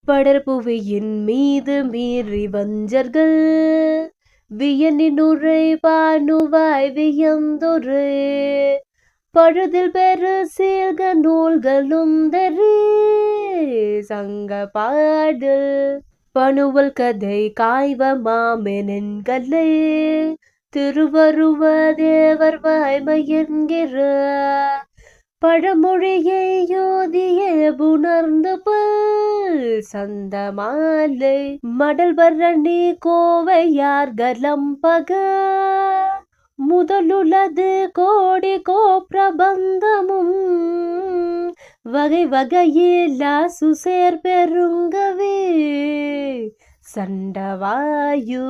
படர்புவியின் மீது மீறி வஞ்சர்கள் வியனினுரை பானுவாய் வியந்தொரு பழுதில் பெரு சீர்க நூல்களும் தெரி சங்க பாடல் பணுவல் கதை காய்வ மாமெனென்களை திருவருவ தேவர் வாய்மை என்கிற பழமொழியை யோதிய புணர்ந்து சந்த மாலை மடல் வரணி கோவையார் கலம்பக முதலுலது கோடி கோப்பிரபந்தமும் வகை வகையிலா சுசேர் பெருங்கவே சண்டவாயு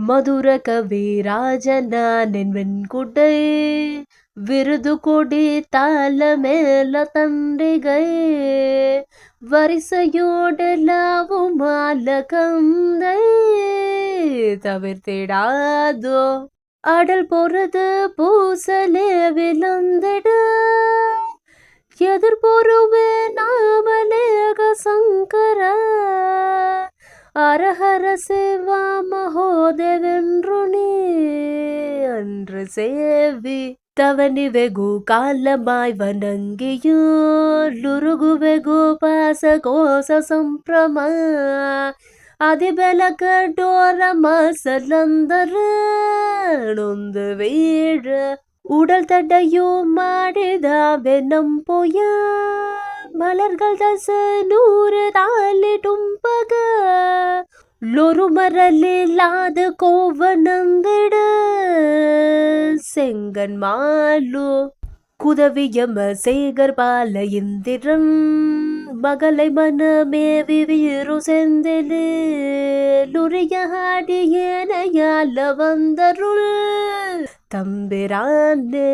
மதுர கவி ராஜனானின் வெண்குடை விருது கொடி தாள மேல தண்டிகை வரிசையோடெல்லாவும் மால கந்தை தவிர்த்திடாதோ அடல் பொறுது பூசலே விளந்திட எதிர்பொருவே நாமலேக சங்கர அரஹர சிவா மகோதெவென்று நீ அன்று சேவி தவனி வெகு காலமாய் வணங்கியுருகு வெகு பாச கோச ಸಂಭ್ರಮ அதிபல கடோர மசலந்தர நொந்து வீழ உடல் தடையோ ಮಾಡಿದವೆನಂ ಪೊಯ மலர்கள் தச நூறு தாளிடும்பக லொரு மரலில்லாது கோவனந்திட செங்கன் மாலு குதவியம சேகர் பால இந்திரன் மகளை மனமேவி வீரு செந்திலே லுரிய ಹಾಡಿ ಏನೆಯಾಲ ವಂದರುಳ್ தம்பிரானே